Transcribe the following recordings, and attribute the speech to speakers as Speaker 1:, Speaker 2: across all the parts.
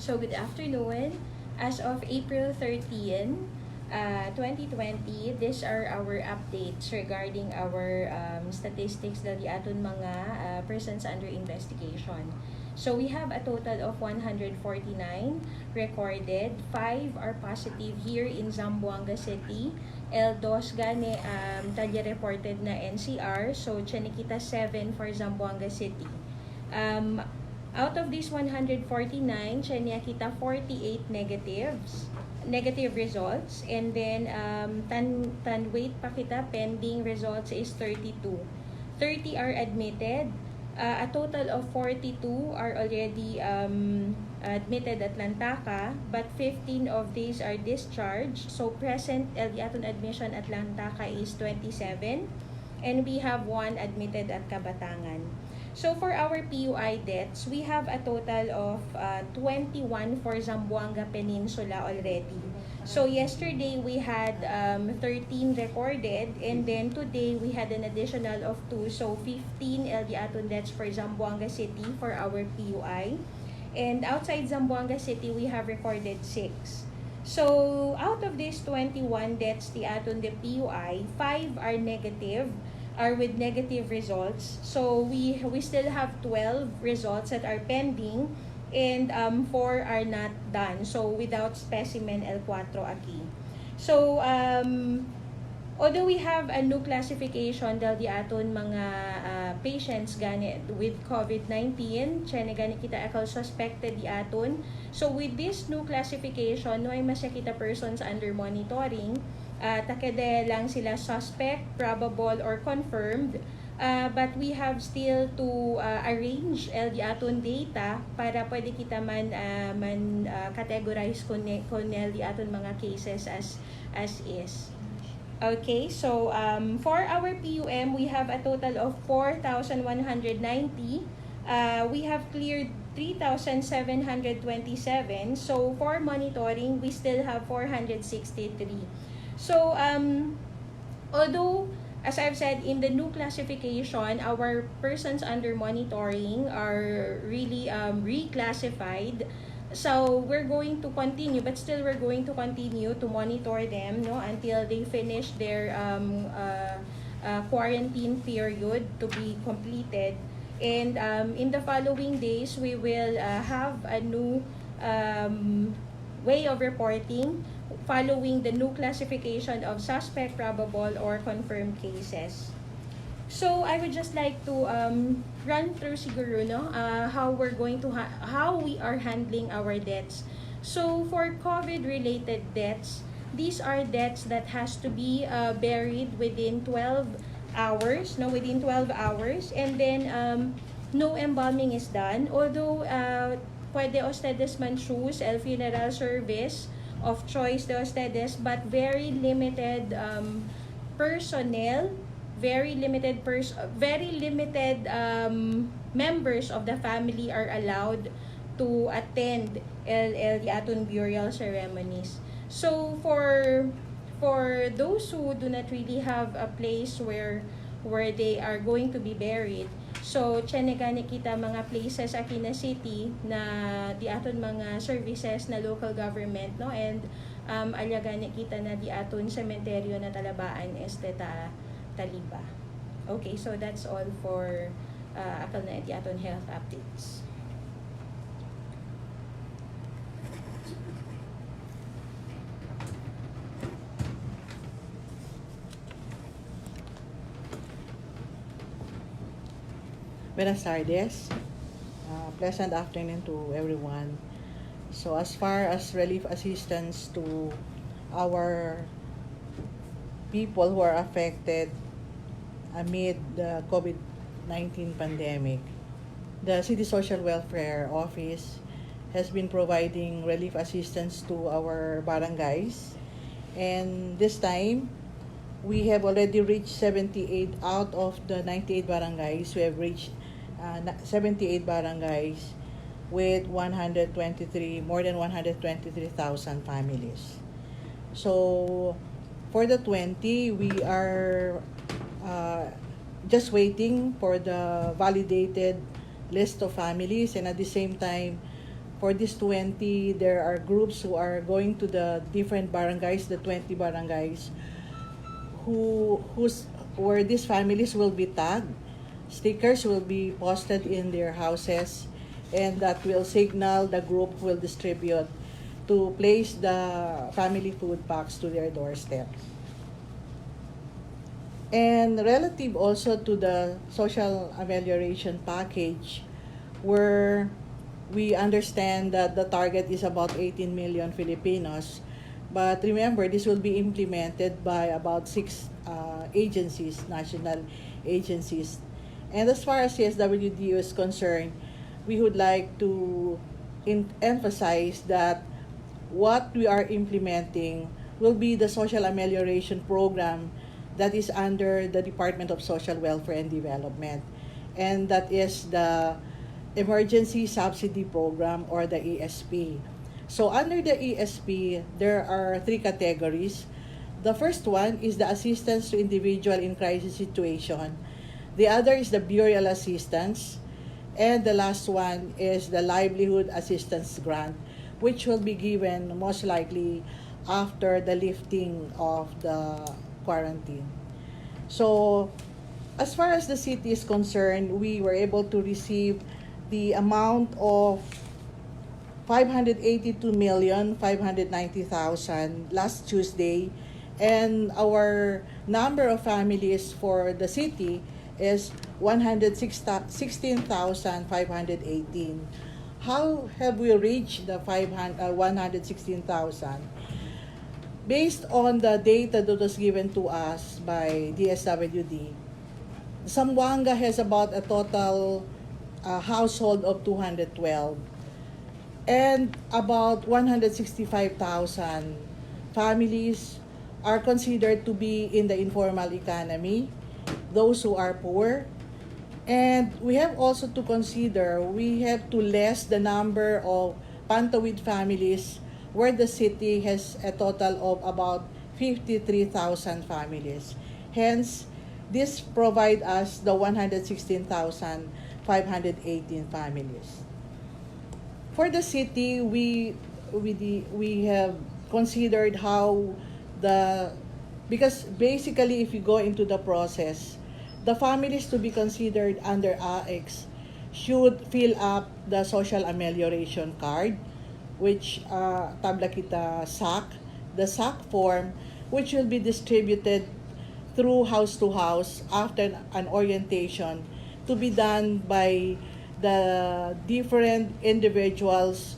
Speaker 1: So good afternoon. As of April 13, 2020, these are our updates regarding our statistics dali aton mga persons under investigation. So we have a total of 149 recorded. 5 are positive here in Zamboanga City. L2 gani talya reported na NCR. So chinikita 7 for Zamboanga City. Out of these 149, siya kita 48 negative results, and then wait pa kita, pending results is 32. 30 are admitted. A total of 42 are already admitted at Lantaka, but 15 of these are discharged. So present aton admission at Lantaka is 27, and we have 1 admitted at Kabatangan. So for our PUI deaths, we have a total of 21 for Zamboanga Peninsula already. So yesterday we had 13 recorded, and then today we had an additional of 2. So 15 aton deaths for Zamboanga City for our PUI. And outside Zamboanga City, we have recorded 6. So out of these 21 deaths the PUI, 5 are with negative results. So we still have 12 results that are pending, and 4 are not done. So without specimen L4 aki. So although we have a new classification dahil di aton mga patients gani with COVID-19, chene gani kita akal suspected di aton. So with this new classification, no ay masya kita persons under monitoring. Takede lang sila suspect, probable, or confirmed. But we have still to arrange di aton data para pwede kita man categorize kung di aton mga cases as is. Okay, so for our PUM, we have a total of 4,190. We have cleared 3,727. So for monitoring, we still have 463. So although, as I've said, in the new classification, our persons under monitoring are really reclassified. So we're going to continue, but still we're going to continue to monitor them, no, until they finish their quarantine period to be completed. And in the following days, we will have a new way of reporting following the new classification of suspect, probable, or confirmed cases. So I would just like to run through siguro how we are handling our deaths. So for COVID-related deaths, these are deaths that has to be buried within 12 hours, and then no embalming is done. Although pwede ustedes man choose el funeral service of choice de ustedes, but very limited personnel, very limited members of the family are allowed to attend el aton burial ceremonies. So for those who do not really have a place where they are going to be buried, so gani kita mga places aki na city na di aton mga services na local government, no, and gani kita na di aton sementeryo na talabaan Taliba. Okay, so that's all for akal na di aton health updates.
Speaker 2: Buenas tardes. Pleasant afternoon to everyone. So as far as relief assistance to our people who are affected amid the COVID-19 pandemic, the City Social Welfare Office has been providing relief assistance to our barangays. And this time, we have already reached 78 out of the 98 barangays. We have reached 78 barangays with more than 123,000 families. So for the 20, we are just waiting for the validated list of families, and at the same time, For this 20, there are groups who are going to the different barangays, the 20 barangays, where these families will be tagged. Stickers will be posted in their houses, and that will signal the group will distribute to place the family food packs to their doorstep. And relative also to the social amelioration package, where we understand that the target is about 18 million Filipinos. But remember, this will be implemented by about 6 agencies, national agencies. And as far as CSWD is concerned, we would like to emphasize that what we are implementing will be the social amelioration program that is under the Department of Social Welfare and Development. And that is the Emergency Subsidy Program, or the ESP. So under the ESP, there are 3 categories. The first one is the assistance to individual in crisis situation. The other is the burial assistance. And the last one is the livelihood assistance grant, which will be given most likely after the lifting of the quarantine. So as far as the city is concerned, we were able to receive the amount of 582,590,000 last Tuesday, and our number of families for the city is 116,518. How have we reached the 116,000? Based on the data that was given to us by DSWD, Zamboanga has about a total household of 212, and about 165,000 families are considered to be in the informal economy, those who are poor. And we have also to consider, we have to less the number of pantawid families, where the city has a total of about 53,000 families. Hence, this provide us the 116,518 families. For the city, we have considered how because basically if you go into the process, the families to be considered under AX should fill up the social amelioration card, which tabla kita SAC, the SAC form, which will be distributed through house to house after an orientation to be done by the different individuals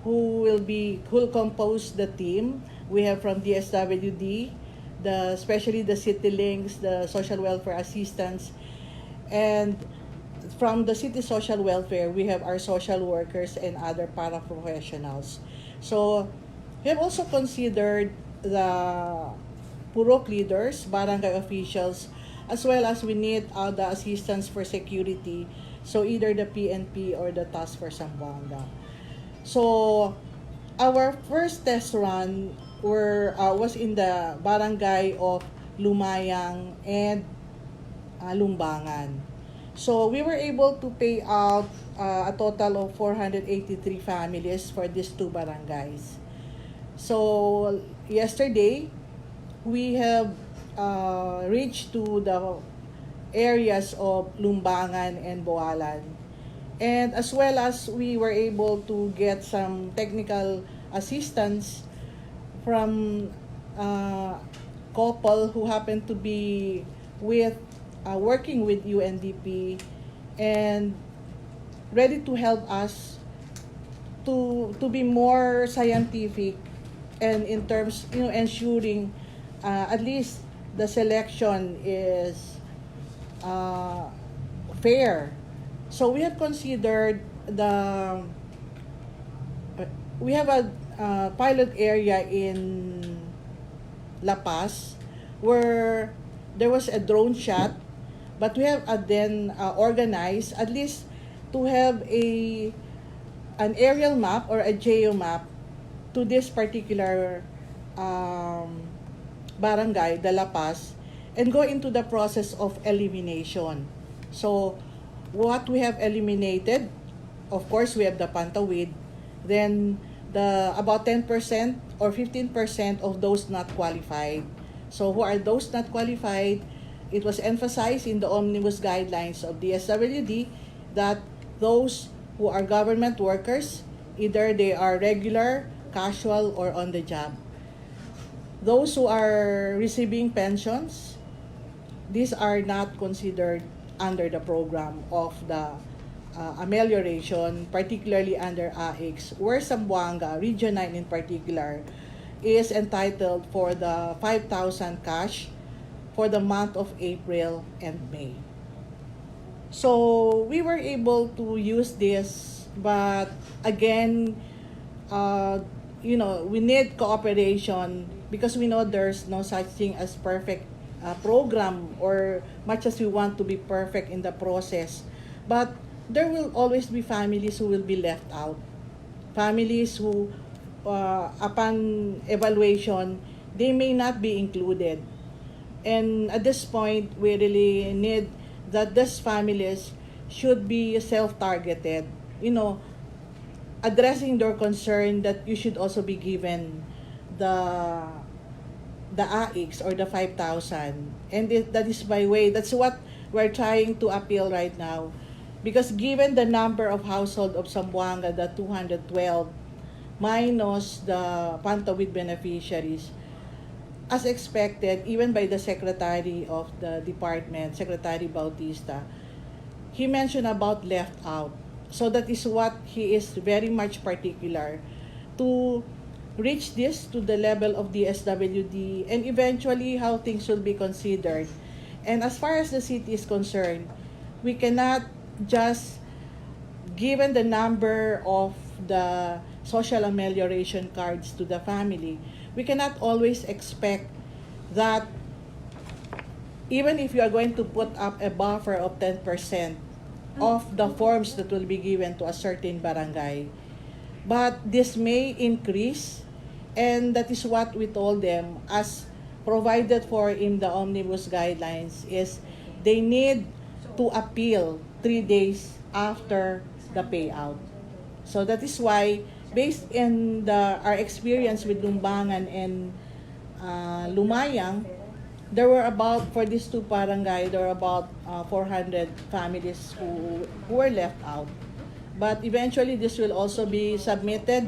Speaker 2: who will compose the team. We have from DSWD, especially the City Links, the social welfare assistants, and from the city social welfare, we have our social workers and other paraprofessionals. So we have also considered the purok leaders, barangay officials, as well as we need the assistance for security, so either the PNP or the Task Force Zamboanga. So our first test run was in the barangay of Lumayang and Lumbangan. So we were able to pay out a total of 483 families for these 2 barangays. So yesterday, we have reached to the areas of Lumbangan and Boalan. And as well as we were able to get some technical assistance from a couple who happened to be working with UNDP and ready to help us to be more scientific, and in terms, ensuring at least the selection is fair. So we have considered we have a pilot area in La Paz where there was a drone shot, but we have then organized at least to have an aerial map or a geo map to this particular barangay, the La Paz, and go into the process of elimination. So what we have eliminated, of course, we have the pantawid, then the about 10% or 15% of those not qualified. So who are those not qualified? It was emphasized in the omnibus guidelines of the SWD that those who are government workers, either they are regular, casual, or on the job. Those who are receiving pensions, these are not considered under the program of the amelioration, particularly under AIX, where Zamboanga, Region 9 in particular, is entitled for the 5,000 cash for the month of April and May. So we were able to use this, but again, we need cooperation because we know there's no such thing as perfect program, or much as we want to be perfect in the process. But there will always be families who will be left out. Families who, upon evaluation, they may not be included. And at this point, we really need that these families should be self-targeted. Addressing their concern that you should also be given the AIX or the 5,000. And that is that's what we're trying to appeal right now. Because given the number of household of Zamboanga, the 212, minus the Pantawid beneficiaries, as expected, even by the Secretary of the Department, Secretary Bautista, he mentioned about left out. So that is what he is very much particular to reach this to the level of the SWD, and eventually how things will be considered. And as far as the city is concerned, we cannot just, given the number of the social amelioration cards to the family, we cannot always expect that even if you are going to put up a buffer of 10% of the forms that will be given to a certain barangay, but this may increase, and that is what we told them as provided for in the omnibus guidelines is they need to appeal 3 days after the payout. So that is why, based in our experience with Lumbangan and Lumayang, there were about, for these two barangay, there were about 400 families who were left out. But eventually, this will also be submitted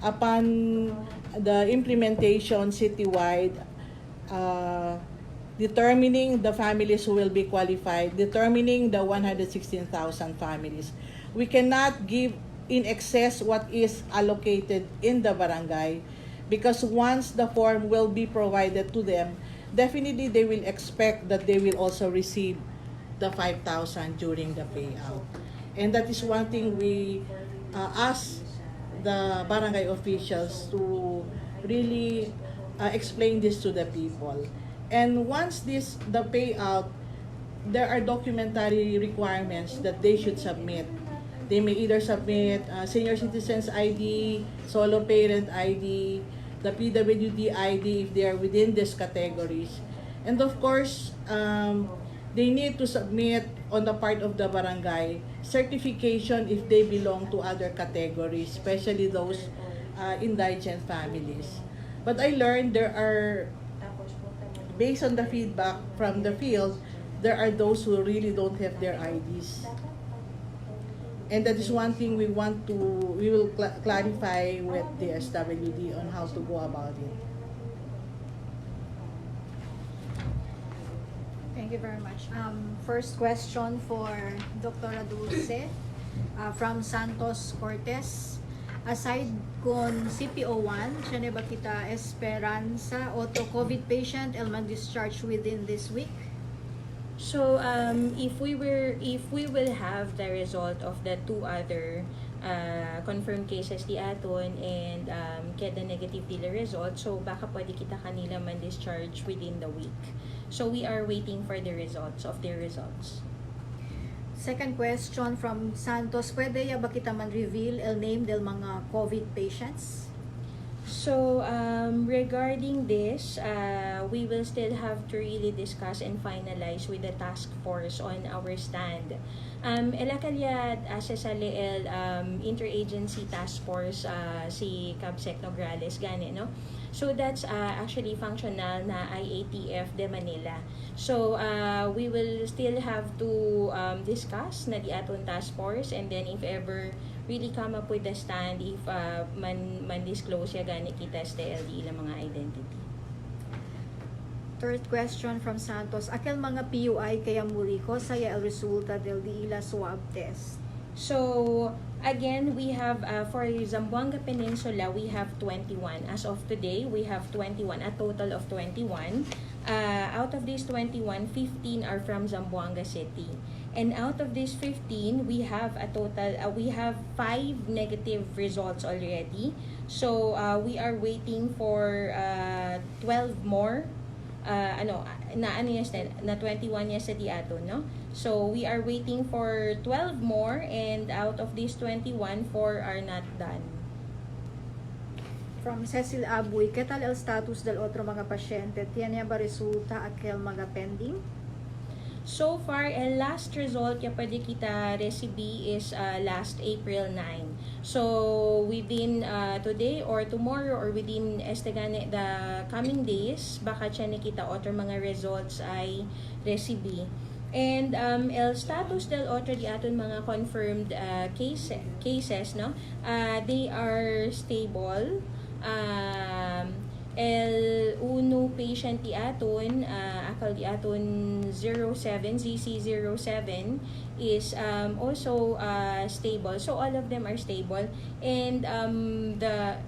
Speaker 2: upon the implementation citywide, determining the families who will be qualified, determining the 116,000 families. We cannot give in excess what is allocated in the barangay, because once the form will be provided to them, definitely they will expect that they will also receive the 5,000 during the payout. And that is one thing we ask the barangay officials to really explain this to the people. And once the payout, there are documentary requirements that they should submit. They may either submit senior citizens ID, solo parent ID, the PWD ID if they are within these categories. And of course, they need to submit on the part of the barangay certification if they belong to other categories, especially those indigent families. But I learned there are, based on the feedback from the field, there are those who really don't have their IDs. And that is one thing we will clarify with the SWD on how to go about it.
Speaker 3: Thank you very much. First question for Dr. Dulce from Santos Cortez. Aside kung CPO1, siya ba kita Esperanza o to COVID patient elman discharge within this week?
Speaker 1: So if we will have the result of the two other confirmed cases di aton and get the negative dealer result, so baka pwede kita kanila man discharge within the week. So we are waiting for the results of their results.
Speaker 3: Second question from Santos, pwede ya ba kita man reveal el name del mga COVID patients?
Speaker 1: So, regarding this, we will still have to really discuss and finalize with the task force on our stand. Ela kalyad asa sa leel interagency task force si Cabsec Nograles gani no. So that's actually functional na IATF de Manila. So we will still have to discuss na di aton task force, and then if ever really come up with a stand if man disclose ya gani kita sa TLD ilang mga identity.
Speaker 3: Third question from Santos. Akel mga PUI kaya muri ko saya el resulta del di ila swab test.
Speaker 1: So, again, we have, for Zamboanga Peninsula, we have 21. As of today, we have 21, a total of 21. Out of these 21, 15 are from Zamboanga City. And out of these 15, we have a total, we have 5 negative results already. So, we are waiting for 12 more. Na 21 yes sa diato, no? So, we are waiting for 12 more, and out of these 21, 4 are not done.
Speaker 3: From Cecil Abuy, ¿qué tal el status del otro mga pasyente? ¿Tiene ba resulta aquel mga pending?
Speaker 1: So far, el last result ya pwede kita recibi is last April 9. So, within today or tomorrow or within the coming days, baka siya nakita other mga results ay recibi. And el status del otro di aton mga confirmed cases, no? They are stable. El uno patient di aton, akal di aton 07, ZC07 is also stable. So all of them are stable, and the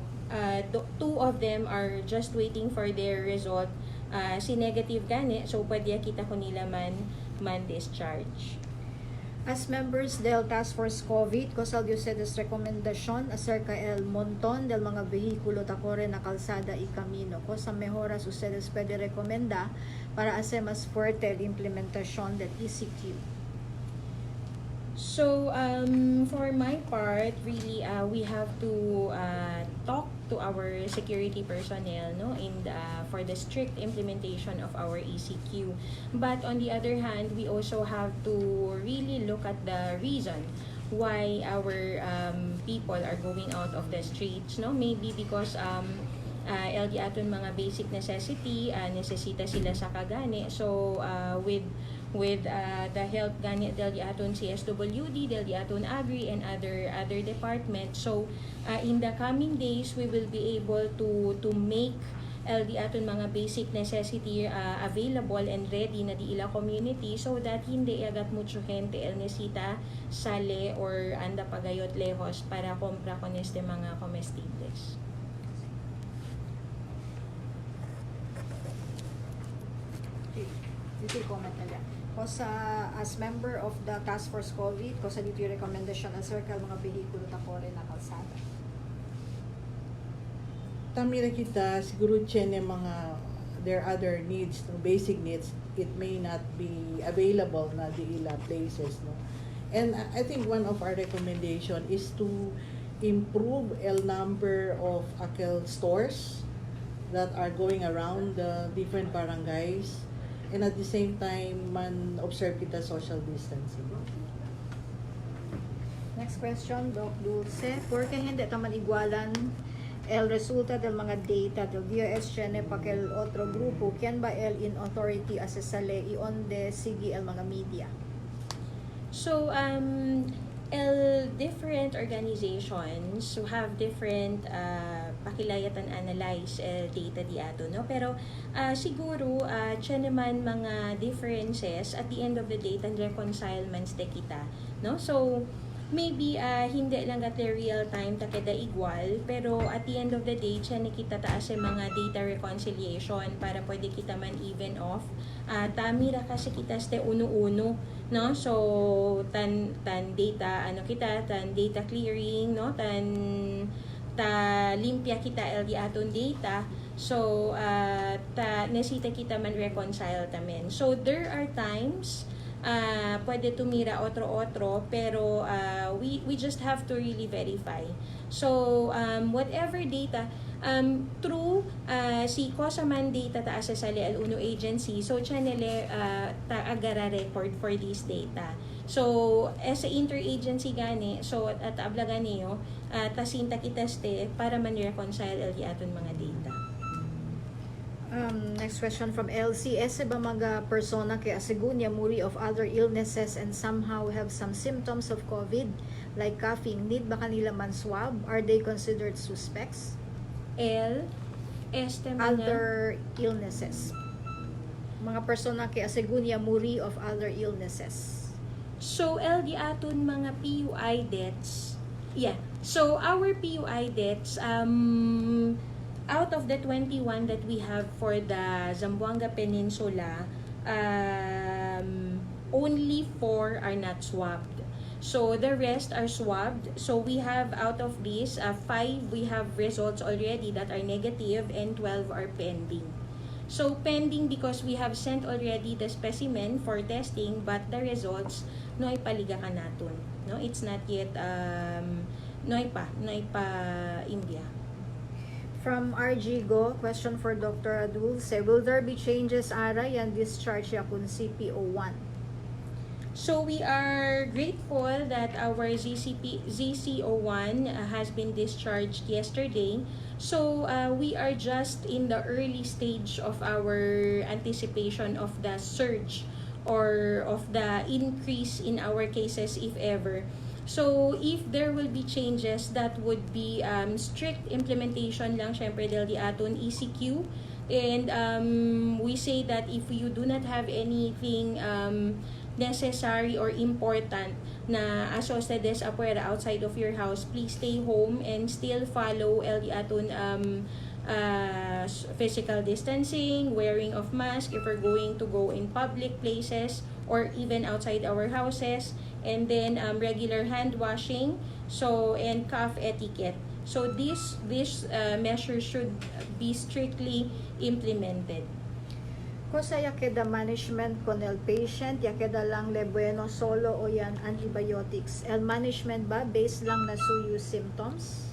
Speaker 1: two of them are just waiting for their result. Si negative gani, so pwede kita ko nila man discharge.
Speaker 3: As members del Task Force COVID, ¿cuál de ustedes recomendación acerca el montón del mga vehículo tacorre na calzada y camino? ¿Cosa mejoras ustedes puede recomendar para hacer más fuerte la implementación del ECQ?
Speaker 1: So, for my part, really, we have to talk to our security personnel, no, for the strict implementation of our ECQ. But on the other hand, we also have to really look at the reason why our people are going out of the streets, no? Maybe because LG aton mga basic necessity, necesita sila sa kagani. So, with the help gani del aton CSWD, del aton Agri, and other departments. So in the coming days, we will be able to make LD aton mga basic necessity available and ready na di ila community, so that hindi agat mucho gente el necesita sale or anda pagayot lejos para compra con este mga comestibles.
Speaker 3: Dito comment nila. Kosa as member of the Task Force COVID, kosa dito yung recommendation na circle mga behikulo takore na kalsada.
Speaker 2: Tamira kita, siguro tiyan yung mga their other needs, no, basic needs, it may not be available na di ila places, no. And I think one of our recommendation is to improve el number of AKEL stores that are going around the different barangays, and at the same time man observe kita social distancing.
Speaker 3: Next question, Doc Dulce. Porque hindi taman igualan el resulta del mga data del DOS tiene pa el otro grupo, quién ba el in authority asesale y onde sige el mga media?
Speaker 1: So, different organizations who have different pakilayatan analyze data di ato, no? Pero siguro siya naman mga differences at the end of the day tan reconcilements de kita, no? So maybe hindi lang at real time ta kada igual, pero at the end of the day siya nakita taas mga data reconciliation para pwede kita man even off. Tamira kasi kita ste uno-uno, no? So tan data tan data clearing, no? Ta limpya kita LD aton data. So ta nesita kita man reconcile tamen. So there are times pwede tumira otro-otro, pero we just have to really verify. So, whatever data, through si COSAMAN data ta sa LL1 agency, so channel ta agara record for this data. So, as a interagency gani, so at ablaga niyo, tasinta kitaste para man-reconcile ali aton mga data.
Speaker 3: Next question from LC. Ese ba mga persona kay asigunya muri of other illnesses and somehow have some symptoms of COVID, like coughing, need ba kanila man swab? Are they considered suspects? Other illnesses. Mga persona kay asigunya muri of other illnesses.
Speaker 1: So, LD aton mga PUI deaths, yeah. So, our PUI deaths, out of the 21 that we have for the Zamboanga Peninsula, only 4 are not swabbed. So, the rest are swabbed. So, we have out of these, 5 we have results already that are negative and 12 are pending. So, pending because we have sent already the specimen for testing, but the results, no ipaliga ka naton. No, it's not yet, no ipa India.
Speaker 3: From RG Go, question for Dr. Adul. Say, will there be changes aray and discharge ya kun CPO1?
Speaker 1: So we are grateful that our ZCO1 has been discharged yesterday. So we are just in the early stage of our anticipation of the surge or of the increase in our cases, if ever. So, if there will be changes, that would be strict implementation lang, syempre, dahil di aton ECQ. And we say that if you do not have anything necessary or important na associated apuera outside of your house, please stay home and still follow LD aton physical distancing, wearing of mask if we're going to go in public places or even outside our houses, and then regular hand washing, so and cough etiquette. So these measures should be strictly implemented.
Speaker 3: Kosa yakeda management con el patient, yakeda lang le bueno solo o yan antibiotics. El management ba based lang na suyo symptoms?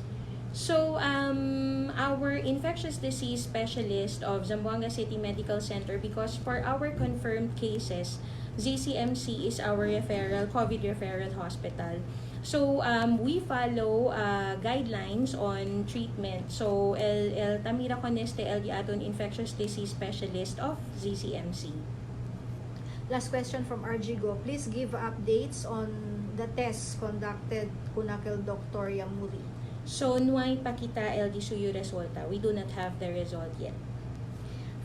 Speaker 1: So, our infectious disease specialist of Zamboanga City Medical Center, because for our confirmed cases, ZCMC is our COVID referral hospital. So, we follow guidelines on treatment. So, el Tamira Coneste, el aton infectious disease specialist of ZCMC.
Speaker 3: Last question from RG Go. Please give updates on the tests conducted kunakel Dr. Yamuri.
Speaker 1: So, nuay pakita LD suyo resulta. We do not have the result yet.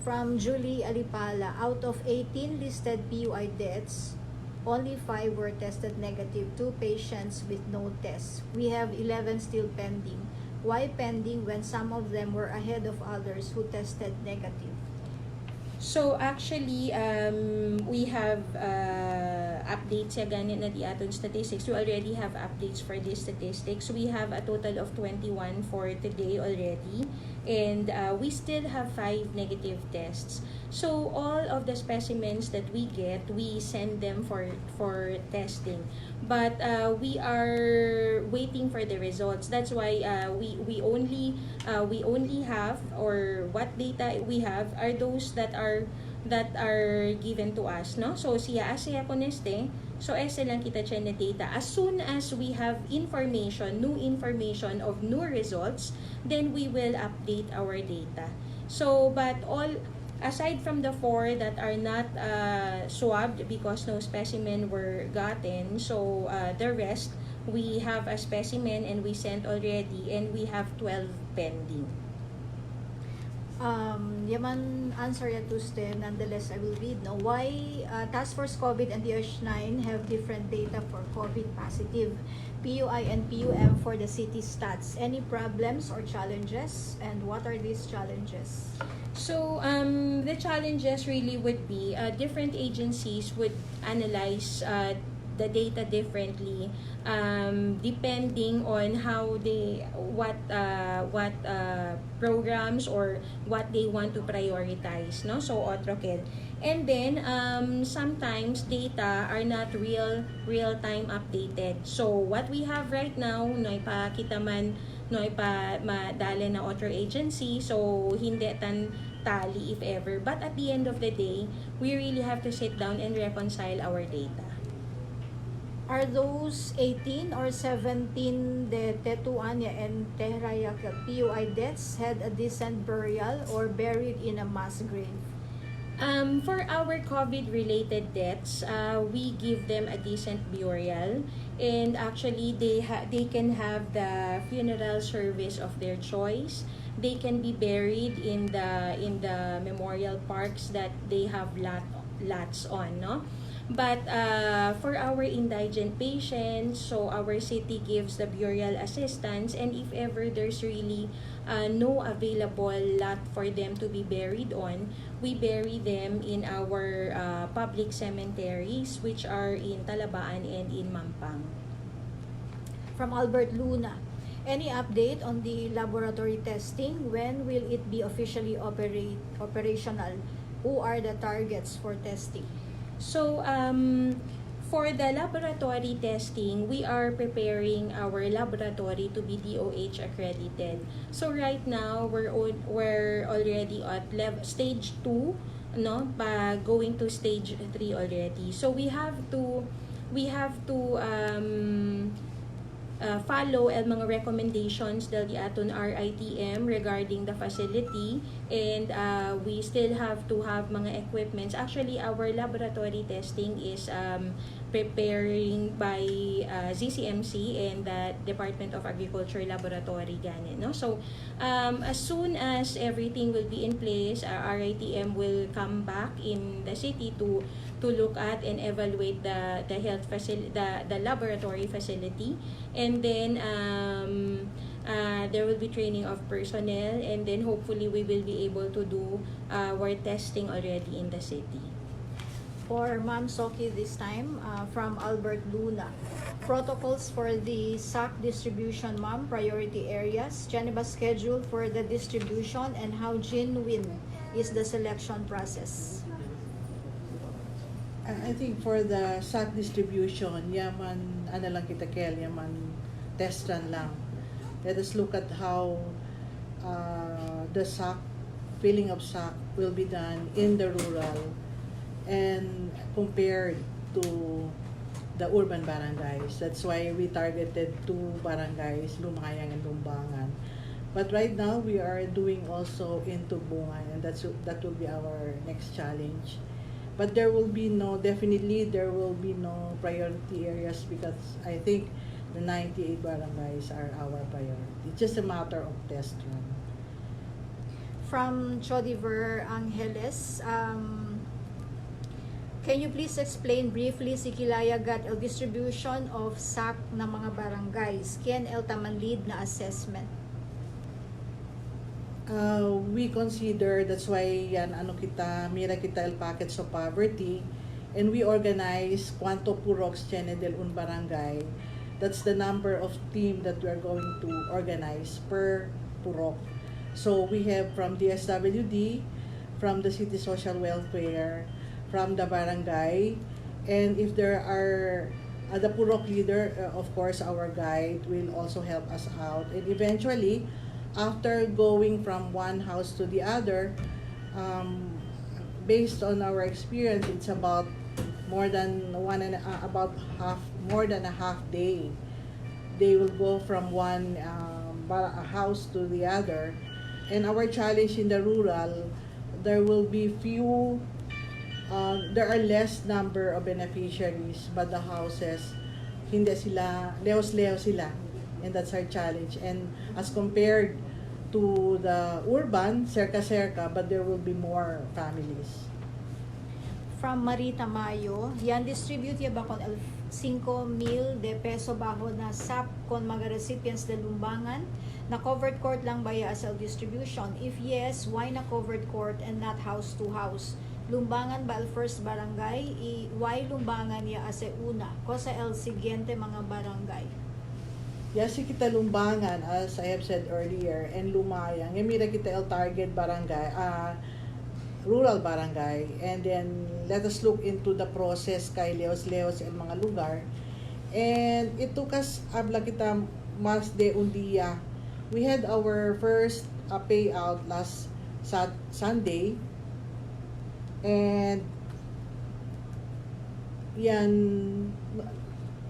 Speaker 3: From Julie Alipala, out of 18 listed PUI deaths, only 5 were tested negative, 2 patients with no tests. We have 11 still pending. Why pending when some of them were ahead of others who tested negative?
Speaker 1: So actually, we have updates again na di aton statistics. We already have updates for these statistics. We have a total of 21 for today already, and we still have 5 negative tests. So all of the specimens that we get, we send them for testing. But we are waiting for the results. That's why we only have, or what data we have are those that are given to us, no? So siya asya koneste, so ese lang kita siya na data. As soon as we have new information of new results, then we will update our data. So but all aside from the 4 that are not swabbed because no specimen were gotten, so the rest, we have a specimen and we sent already, and we have 12 pending.
Speaker 3: Yaman answer ya Tuesday, nonetheless I will read. Now, why Task Force COVID and DH9 have different data for COVID positive, PUI and PUM for the city stats? Any problems or challenges, and what are these challenges?
Speaker 1: So, the challenges really would be different agencies would analyze the data differently, depending on how what programs or what they want to prioritize, no? So OTROKED. And then sometimes data are not real time updated. So what we have right now, no ipakita man, no madala na author agency, so hindi tan tally if ever. But at the end of the day, we really have to sit down and reconcile our data.
Speaker 3: Are those 18 or 17 de Tetuan and Tehraya PUI deaths had a decent burial or buried in a mass grave?
Speaker 1: For our COVID-related deaths, we give them a decent burial, and actually they can have the funeral service of their choice. They can be buried in the memorial parks that they have lots on, no? But for our indigent patients, so our city gives the burial assistance, and if ever there's really no available lot for them to be buried on, we bury them in our public cemeteries, which are in Talabaan and in Mampang.
Speaker 3: From Albert Luna, any update on the laboratory testing? When will it be officially operational? Who are the targets for testing?
Speaker 1: So, for the laboratory testing, we are preparing our laboratory to be DOH accredited. So right now, we're already at stage 2, no? Going to stage 3 already. So we have to follow ang mga recommendations del aton RITM regarding the facility, and we still have to have mga equipments. Actually, our laboratory testing is preparing by ZCMC and the Department of Agriculture Laboratory ganyan, no? So as soon as everything will be in place, RITM will come back in the city to look at and evaluate the health facility, the laboratory facility, and then there will be training of personnel, and then hopefully we will be able to do our testing already in the city.
Speaker 3: For Ma'am Soki this time, from Albert Luna, protocols for the SAC distribution, ma'am, priority areas, Geneva schedule for the distribution, and how genuine is the selection process?
Speaker 2: I think for the SAC distribution, yaman, ano lang kita kel, yaman, test run lang. Let us look at how the SAC, filling of SAC will be done in the rural and compared to the urban barangays. That's why we targeted 2 barangays, Lumayang and Zamboanga. But right now, we are doing also into Bungan, and that will be our next challenge. But there will be definitely there will be no priority areas, because I think the 98 barangays are our priority. It's just a matter of test run.
Speaker 3: From Chodiver Angeles, can you please explain briefly si Kilayagat el distribution of SAC na mga barangays? Ken el tamanlid na assessment?
Speaker 2: We consider, that's why yan mira kita el packets of poverty, and we organize Kwanto Puroks Chenedel un barangay. That's the number of team that we are going to organize per purok. So we have from DSWD, from the city social welfare, from the barangay, and if there are the purok leader, of course our guide will also help us out, and eventually after going from one house to the other, based on our experience, it's about more than a half day. They will go from one house to the other, and our challenge in the rural, there will be there are less number of beneficiaries, but the houses hindi sila leos-leo sila, and that's our challenge. And as compared to the urban, cerca, but there will be more families.
Speaker 3: From Marita Mayo, yan distribute ya ba kon 5,000 de peso baho na SAP kon mga recipients de Lumbangan? Na covered court lang ba ya as a distribution? If yes, why na covered court and not house to house? Lumbangan ba al first barangay? Why Lumbangan ya ase una? Cosa el siguiente mga barangay?
Speaker 2: Yasi kita Lumbangan, as I have said earlier, and Lumayang. Mira kita el target barangay, rural barangay. And then, let us look into the process kay Leos and mga lugar. And ito kas abla kita mas de un dia. We had our first payout last Sunday. And yan,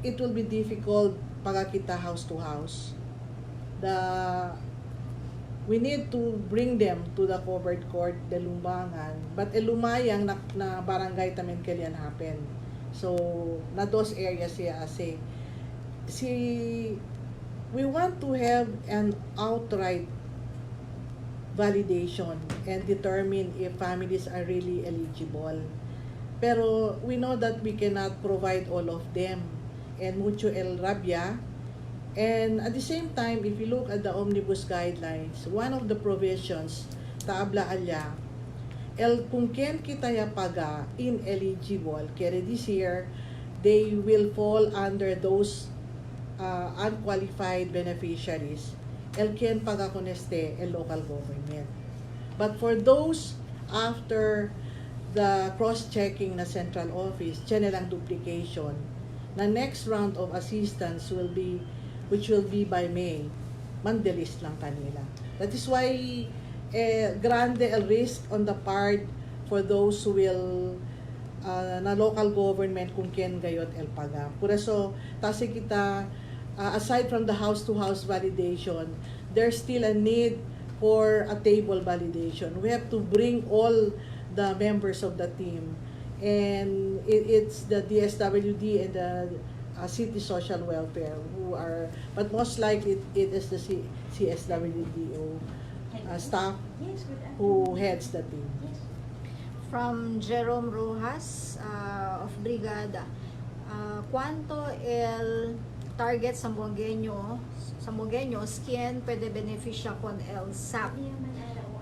Speaker 2: it will be difficult pag kita house to house. We need to bring them to the covered court, the Lumbangan, but Lumayang na barangay tamen kailan happen. So, na those areas siya we want to have an outright validation and determine if families are really eligible. Pero we know that we cannot provide all of them. And mucho el rabia. And at the same time, if you look at the omnibus guidelines, one of the provisions, taabla alya, kung ken kita ya paga ineligible, kaya this year, they will fall under those unqualified beneficiaries. Ken paga koneste el local government. But for those after the cross-checking na central office, lang duplication, the next round of assistance which will be by May, mandalis lang kanila. That is why grande el risk on the part for those who will na local government kung ken gayot el paga. Por eso, tasi kita, aside from the house-to-house validation, there's still a need for a table validation. We have to bring all the members of the team. And it's the DSWD and the City Social Welfare who are, but most likely it is the CSWDO staff who heads the team.
Speaker 3: From Jerome Rojas of Brigada, ¿cuánto el target Zamboangueños quien puede beneficia con el SAP?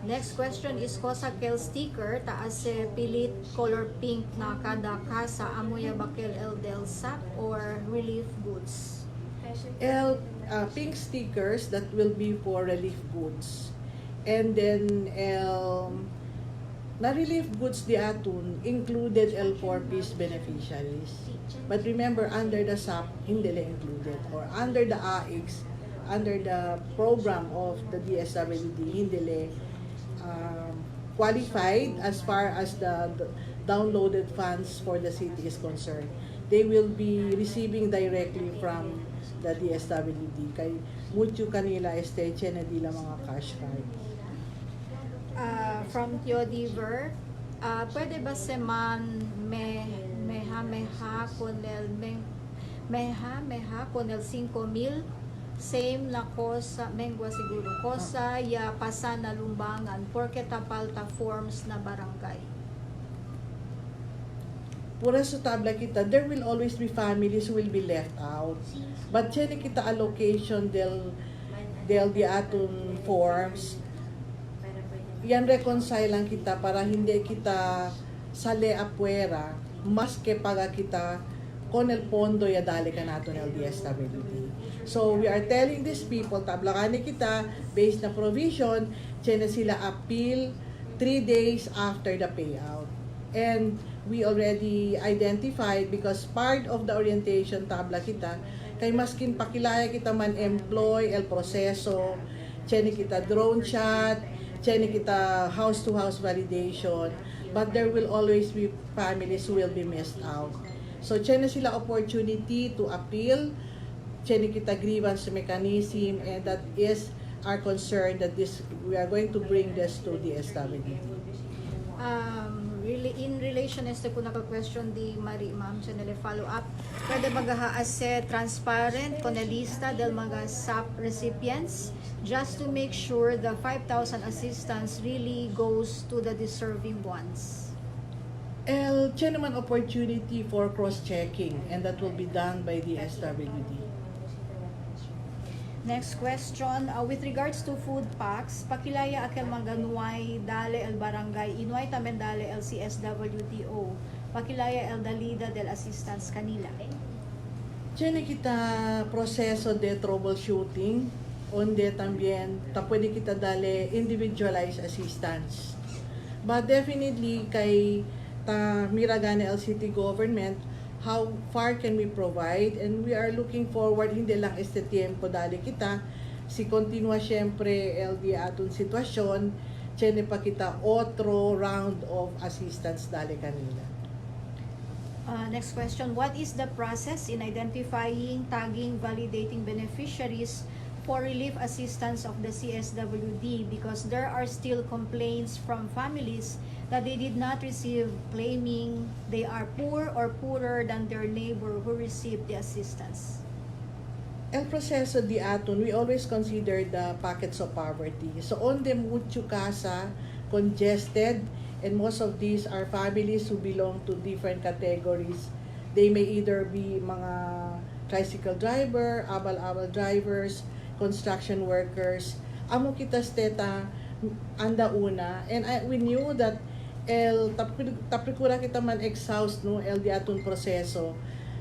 Speaker 3: Next question is cosa kel sticker taas pilit color pink na kada casa amoya bakel el del SAP or relief goods?
Speaker 2: Pink stickers that will be for relief goods. And then na relief goods di atun included 4-piece beneficiaries. But remember, under the SAP hindi la included, or under the AIX, under the program of the DSWD hindi la qualified as far as the downloaded funds for the city is concerned. They will be receiving directly from the DSWD. Kay mucho kanila esteche na dila mga cash card.
Speaker 3: From Theodiver, pwede ba seman meha con el 5,000 same na cosa mengwa siguro cosa ya pasa na Lumbangan porque tapalta forms na barangay?
Speaker 2: Pura sa tabla kita, there will always be families who will be left out. But tiyan kita allocation del di aton forms. Yan reconcile lang kita para hindi kita sale afuera mas que paga kita con el pondo ya dali ka nato ng DSWD. So we are telling these people, tablakani kita based na provision, tiyan sila appeal 3 days after the payout. And we already identified because part of the orientation tabla kita, kay maskin pakilaya kita man employ el proseso, tiyan kita drone chat, tiyan kita house-to-house validation, but there will always be families who will be missed out. So, tiyan sila opportunity to appeal, tiyan kita grievance mechanism, and that is our concern that we are going to bring this to the SWD.
Speaker 3: Really, in relation este ko naka-question di Marie, ma'am, siya nila follow up. Pwede magahaase transparent con el lista del mga SAP recipients just to make sure the 5,000 assistance really goes to the deserving ones.
Speaker 2: Tiyan naman opportunity for cross-checking, and that will be done by the SWD.
Speaker 3: Next question, with regards to food packs, pakilaya akel maganuay dale el barangay, inuay tamen dale el CSWDO, pakilaya el dalida del assistance kanila.
Speaker 2: Tiene kita proseso de troubleshooting, onde también ta pwede kita dale individualized assistance. But definitely kay ta miragane el city government, how far can we provide, and we are looking forward hindi lang este tiempo dali kita si continua syempre el di aton sitwasyon tiene pa kita otro round of assistance dali kanila.
Speaker 3: Next question, what is the process in identifying, tagging, validating beneficiaries for relief assistance of the CSWD, because there are still complaints from families that they did not receive, claiming they are poor or poorer than their neighbor who received the assistance.
Speaker 2: El proseso di aton, we always consider the pockets of poverty. So on the mucho casa, congested, and most of these are families who belong to different categories. They may either be mga tricycle driver, abal-abal drivers, construction workers. Amo kita steta anda una, and we knew that tapikura kita man exhaust no el di aton proseso,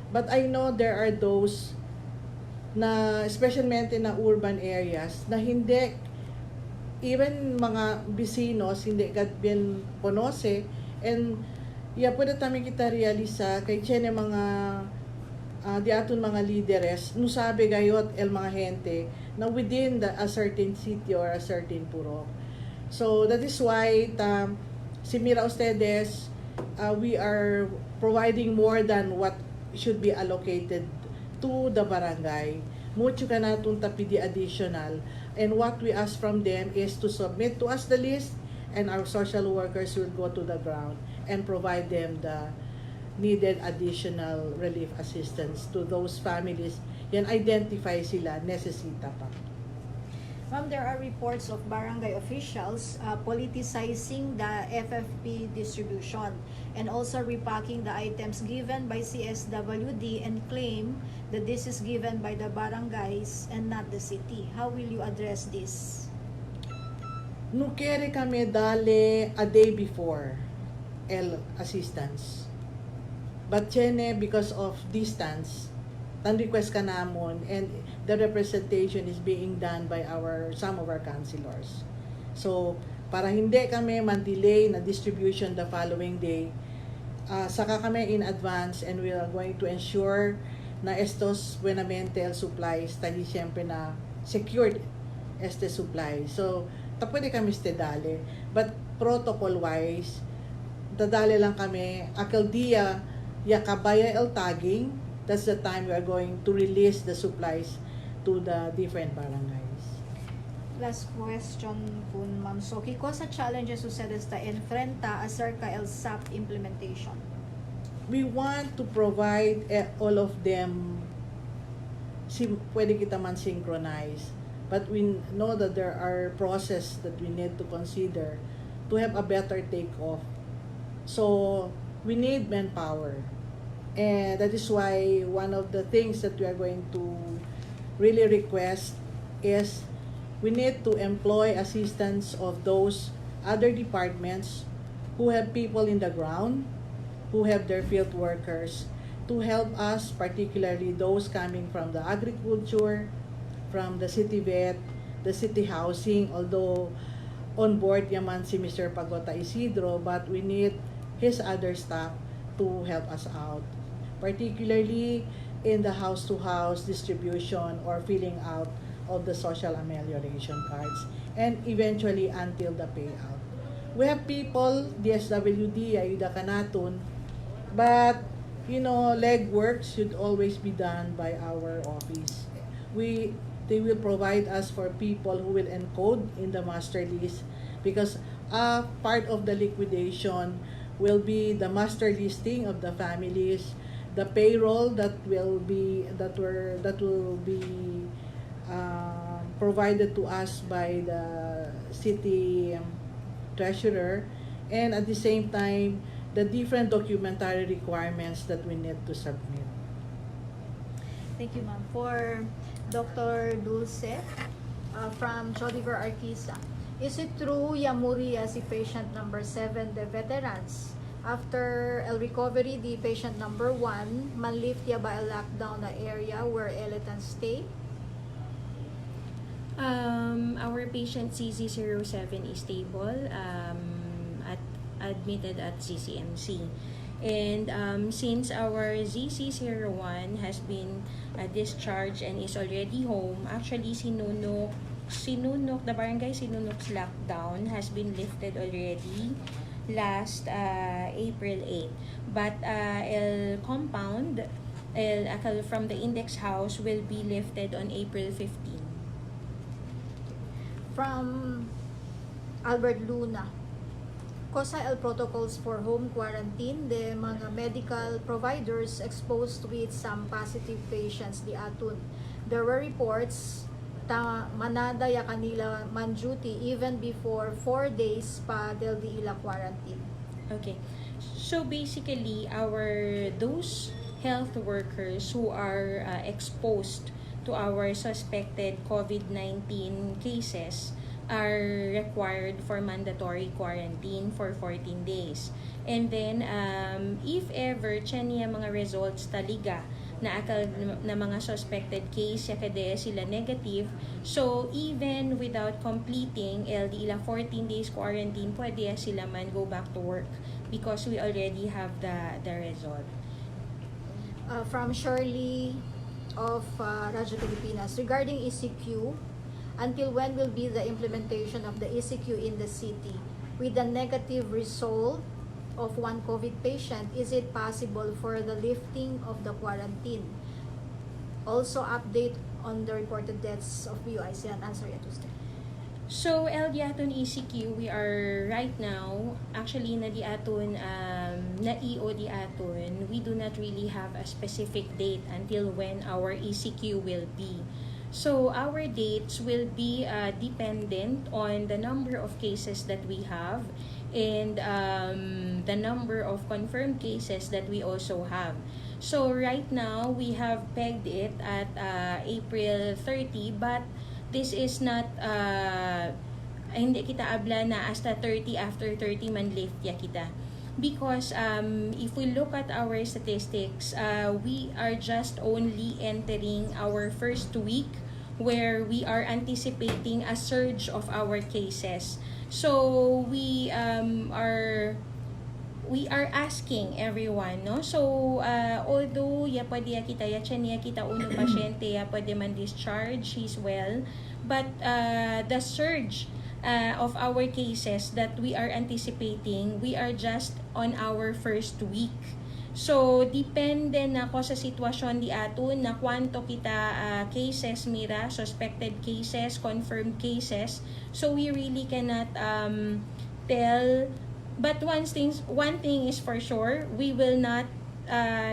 Speaker 2: but I know there are those na especially na urban areas na hindi even mga bisinos hindi gadbien konose, and pwede tami kita realisa kay tiene mga di aton mga lideres no sabi gayot el mga gente na within a certain city or a certain purok. So that is why si Mira ustedes, we are providing more than what should be allocated to the barangay. Mucho ka natong tapidi additional, and what we ask from them is to submit to us the list, and our social workers will go to the ground and provide them the needed additional relief assistance to those families. Yan identify sila, necesita pa.
Speaker 3: Ma'am, there are reports of barangay officials politicizing the FFP distribution and also repacking the items given by CSWD and claim that this is given by the barangays and not the city. How will you address this?
Speaker 2: Nukere kami dale a day before el assistance. But tiene because of distance, tan request ka namon, and the representation is being done by some of our councilors. So, para hindi kami man-delay na distribution the following day, saka kami in advance, and we are going to ensure na estos buenamente supplies tayo siyempre na secured este supply. So, pwede kami dale. But protocol-wise, dadali lang kami, akal dia, yakabaya el tagging, that's the time we are going to release the supplies to the different barangays.
Speaker 3: Last question po, Ma'am Soki. Ko sa challenges ustedes ta enfrenta acerca el SAP implementation?
Speaker 2: We want to provide all of them, pwede kita man synchronize, but we know that there are processes that we need to consider to have a better take-off. So, we need manpower. And that is why one of the things that we are going to really request is we need to employ assistance of those other departments who have people in the ground, who have their field workers, to help us, particularly those coming from the agriculture, from the city vet, the city housing, although on board yaman si Mr. Pagota Isidro, but we need his other staff to help us out, particularly in the house-to-house distribution or filling out of the social amelioration cards, and eventually until the payout. We have people, DSWD, ayuda ka naton, but legwork should always be done by our office. They will provide us for people who will encode in the master list, because part of the liquidation will be the master listing of the families, the payroll that will be provided to us by the city treasurer, and at the same time the different documentary requirements that we need to submit.
Speaker 3: Thank you, ma'am. For Dr. Dulce from Chodiver Arquisa. Is it true Yamuria si patient number 7, the veterans? After recovery, the patient number 1, manlift ya ba lockdown na area where eletans stay?
Speaker 1: Our patient CZ07 is stable, admitted at CCMC. And since our ZC01 has been discharged and is already home, actually Sinunok, the barangay Sinunok's lockdown has been lifted already last April 8. But El compound, from the index house will be lifted on April 15.
Speaker 3: From Albert Luna. COSAL protocols for home quarantine, the mga medical providers exposed with some positive patients di atun. There were reports manada ya kanila man duty even before 4 days pa del di ila quarantine.
Speaker 1: Okay. So basically, those health workers who are exposed to our suspected COVID-19 cases are required for mandatory quarantine for 14 days. And then, if ever, niya mga results taliga na akal na mga suspected case, yakade sila negative, so even without completing LD ila 14 days quarantine, pwede sila man go back to work because we already have the result.
Speaker 3: From Shirley of Radyo Pilipinas, regarding ECQ, until when will be the implementation of the ECQ in the city? With a negative result of one COVID patient, is it possible for the lifting of the quarantine? Also, update on the reported deaths of BUIC and answer yet Tuesday.
Speaker 1: So, LD-aton ECQ, we are right now, actually, na-di-aton, na-EO-di-aton, we do not really have a specific date until when our ECQ will be. So, our dates will be dependent on the number of cases that we have and the number of confirmed cases that we also have. So, right now, we have pegged it at April 30, but this is not, hindi kita abla na hasta 30, after 30 man lift ya kita. Because if we look at our statistics, we are just only entering our first week where we are anticipating a surge of our cases. So we are asking everyone, no? So although ya pwede kita uno pasyente ya pwede man discharge, he's well, but the surge of our cases that we are anticipating, we are just on our first week. So, depende na ko sa sitwasyon di aton na kwanto kita cases mira, suspected cases, confirmed cases. So, we really cannot tell. But one thing is for sure, we will not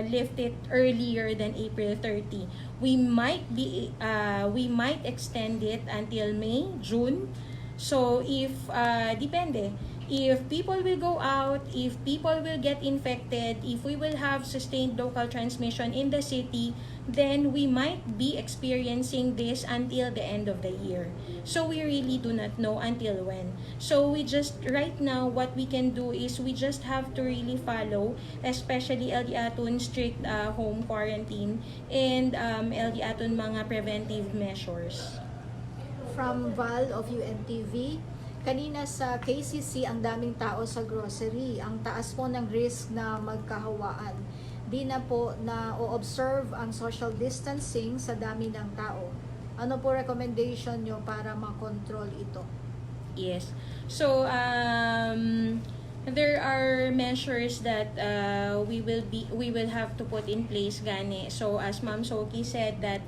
Speaker 1: lift it earlier than April 30. We might extend it until May, June. So, if depende. If people will go out, if people will get infected, if we will have sustained local transmission in the city, then we might be experiencing this until the end of the year. So we really do not know until when. So we just, right now, what we can do is we just have to really follow, especially LD aton strict home quarantine and LD aton mga preventive measures.
Speaker 3: From Val of UNTV, kanina sa KCC ang daming tao sa grocery. Ang taas po ng risk na magkahawaan. Di na po na o-observe ang social distancing sa dami ng tao. Ano po recommendation nyo para makontrol ito?
Speaker 1: Yes. So, there are measures that we will have to put in place gani. So, as Ma'am Soki said that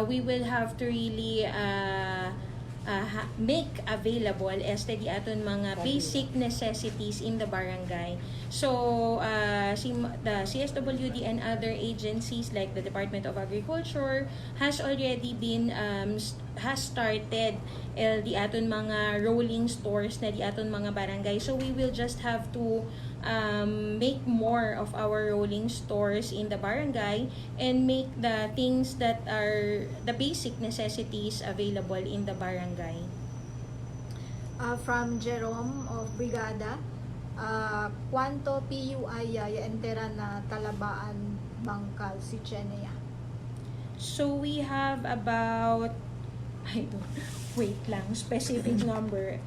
Speaker 1: we will have to really make available di aton mga basic necessities in the barangay. So, the CSWD and other agencies like the Department of Agriculture has already been has started di aton mga rolling stores na di aton mga barangay. So we will just have to make more of our rolling stores in the barangay and make the things that are the basic necessities available in the barangay.
Speaker 3: From Jerome of Brigada, cuánto PUI ya entera na talabaan bangkal si Chenea?
Speaker 1: So we have about, I don't, wait lang, specific number.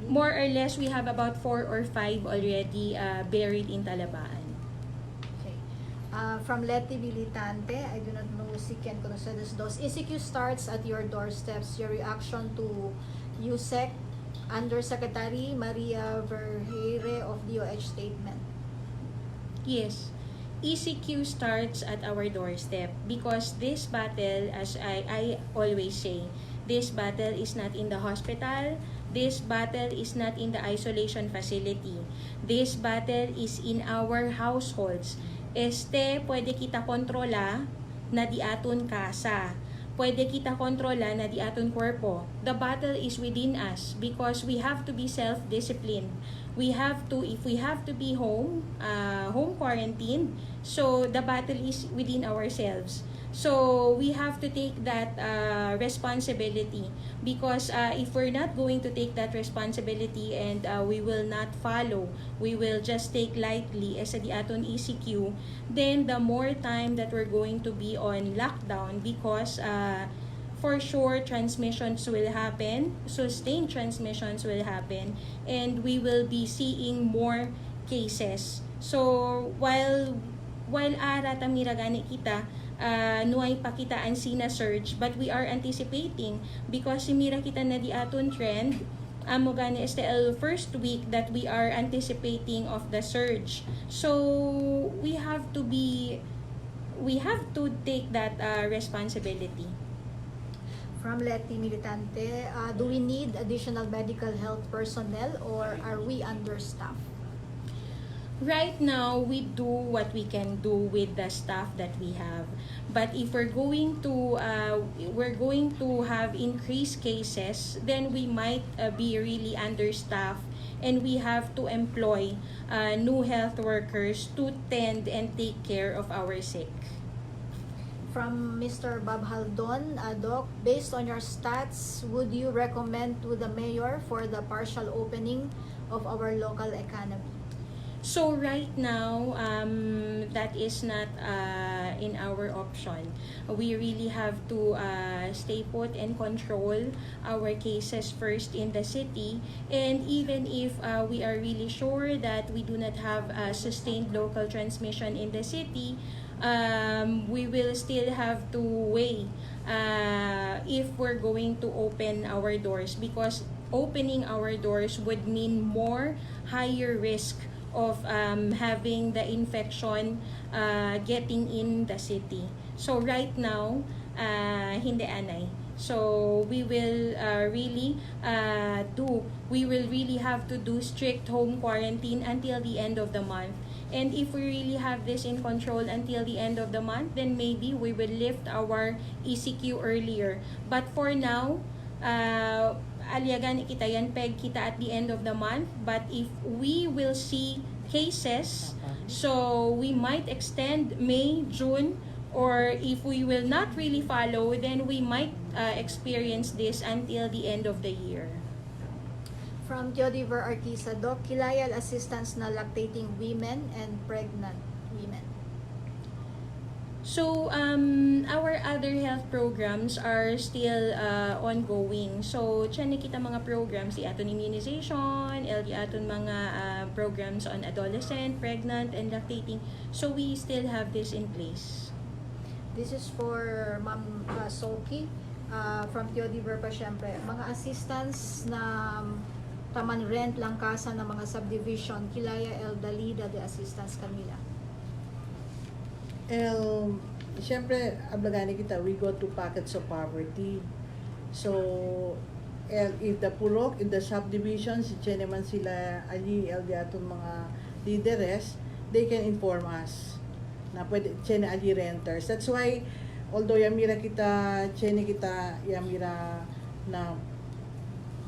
Speaker 1: More or less, we have about 4 or 5 already buried in Talabaan.
Speaker 3: Okay. From Letty Militante, I do not know si Ken Conocedos dos. ECQ starts at your doorsteps. Your reaction to USEC Undersecretary Maria Verheire of DOH statement?
Speaker 1: Yes. ECQ starts at our doorstep because this battle, as I always say, this battle is not in the hospital. This battle is not in the isolation facility. This battle is in our households. Pwede kita kontrola na di aton kasa. Pwede kita kontrola na di aton kwerpo. The battle is within us because we have to be self-disciplined. We have to, if we have to be home quarantined, so the battle is within ourselves. So we have to take that responsibility because if we're not going to take that responsibility and we will not follow, we will just take lightly as di aton ECQ, then the more time that we're going to be on lockdown because for sure transmissions will happen, sustained transmissions will happen, and we will be seeing more cases. So while ara tamira gani kita nuay pakitaan sina surge, but we are anticipating because simira kita na di aton trend amo gani STL first week that we are anticipating of the surge. So we have to take that responsibility.
Speaker 3: From Letty Militante, do we need additional medical health personnel or are we understaffed?
Speaker 1: Right now, we do what we can do with the staff that we have. But if we're going to have increased cases, then we might be really understaffed, and we have to employ new health workers to tend and take care of our sick.
Speaker 3: From Mr. Bob Haldon, Doc, based on your stats, would you recommend to the mayor for the partial opening of our local economy?
Speaker 1: So right now, that is not in our option. We really have to stay put and control our cases first in the city. And even if we are really sure that we do not have sustained local transmission in the city, we will still have to weigh if we're going to open our doors, because opening our doors would mean more higher risk of having the infection getting in the city. So right now, hindi anay. So we will really have to do strict home quarantine until the end of the month. And if we really have this in control until the end of the month, then maybe we will lift our ECQ earlier. But for now, aliagan kita yan, peg kita at the end of the month. But if we will see cases, so we might extend May, June, or if we will not really follow, then we might experience this until the end of the year.
Speaker 3: From Teodiver Arquisa, Doc, kilayal assistance na lactating women and pregnant women.
Speaker 1: So, our other health programs are still ongoing. So, tiyan kita mga programs, di aton immunization, di aton mga programs on adolescent, pregnant, and lactating. So, we still have this in place.
Speaker 3: This is for Ma'am Soki, from Teodiver pa syempre. Mga assistance na taman rent lang kasa ng mga subdivision, kilaya el dalida de assistance kanila.
Speaker 2: Siyempre, ablagani kita, we go to pockets of poverty. So, if the purok, in the subdivisions, si man sila, ali, di atong mga leaders, they can inform us na pwede, ali renters. That's why, although yamira kita, chene kita, yamira na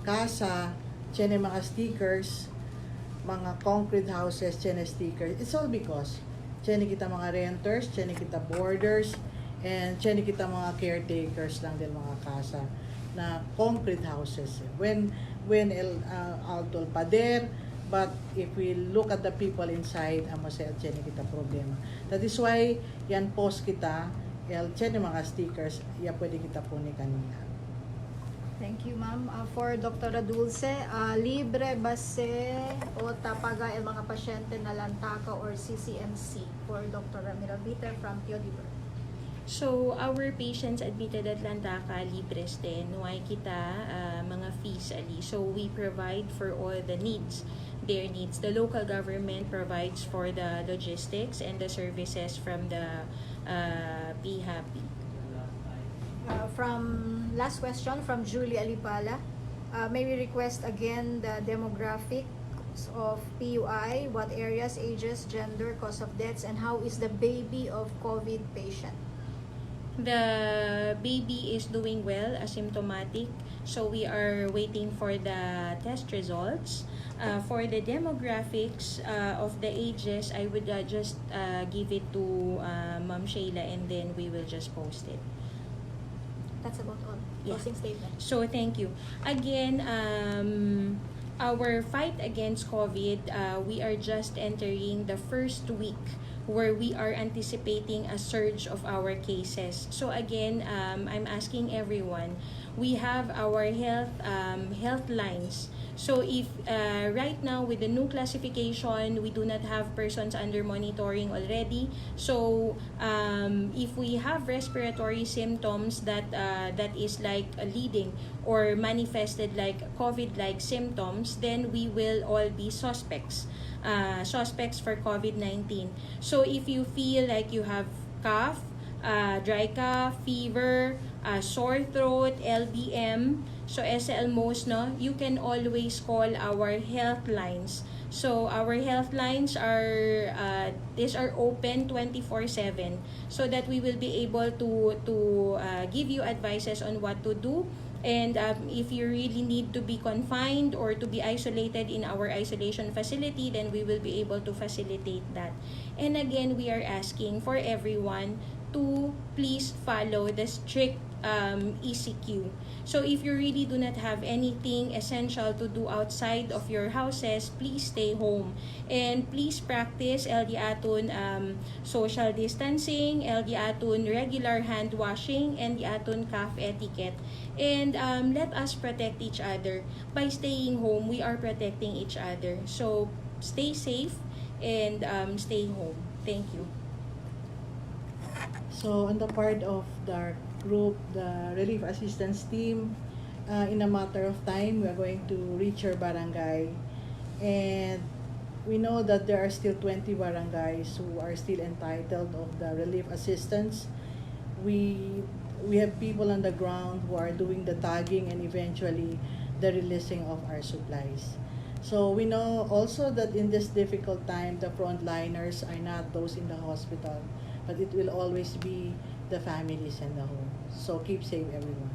Speaker 2: casa, chene mga stickers, mga concrete houses, chene stickers. It's all because chene kita mga renters, chene kita boarders, and chene kita mga caretakers lang din mga casa na concrete houses. When el altol pader, but if we look at the people inside, amo sa chene kita problema. That is why yan post kita, el chene mga stickers, ya pwede kita puni kanina.
Speaker 3: Thank you, ma'am. For Dr. Dulce, libre ba o tapaga el mga pasyente na lantaka or CCMC for Dr. Miraviter from Teodibur?
Speaker 1: So, our patients admitted at Lantaka, libres din. Why kita mga fees ali. So, we provide for all the needs, their needs. The local government provides for the logistics and the services from the PHAPI.
Speaker 3: From last question from Julie Alipala, may we request again the demographics of PUI, what areas, ages, gender, cause of deaths, and how is the baby of COVID patient?
Speaker 1: The baby is doing well, asymptomatic. So we are waiting for the test results. For the demographics of the ages, I would just give it to Ma'am Shayla, and then we will just post it.
Speaker 3: That's about all.
Speaker 1: Yeah.
Speaker 3: Closing statement.
Speaker 1: So thank you. Again, our fight against COVID, we are just entering the first week where we are anticipating a surge of our cases. So again, I'm asking everyone, we have our health lines. So if right now with the new classification, we do not have persons under monitoring already. So if we have respiratory symptoms that is like leading or manifested like COVID-like symptoms, then we will all be suspects for COVID-19. So if you feel like you have cough, dry cough, fever, sore throat, LBM, so SL most, no, you can always call our health lines. So our health lines are these are open 24/7, so that we will be able to give you advices on what to do. And if you really need to be confined or to be isolated in our isolation facility, then we will be able to facilitate that. And again, we are asking for everyone to please follow the strict ECQ. So if you really do not have anything essential to do outside of your houses, please stay home. And please practice LD aton social distancing, LD aton regular hand washing, and the aton cough etiquette. And let us protect each other. By staying home, we are protecting each other. So stay safe and stay home. Thank you.
Speaker 2: So on the part of the group, the relief assistance team, in a matter of time, we are going to reach your barangay. And we know that there are still 20 barangays who are still entitled of the relief assistance. We have people on the ground who are doing the tagging and eventually the releasing of our supplies. So we know also that in this difficult time, the frontliners are not those in the hospital, but it will always be the families and the home. So keep safe, everyone.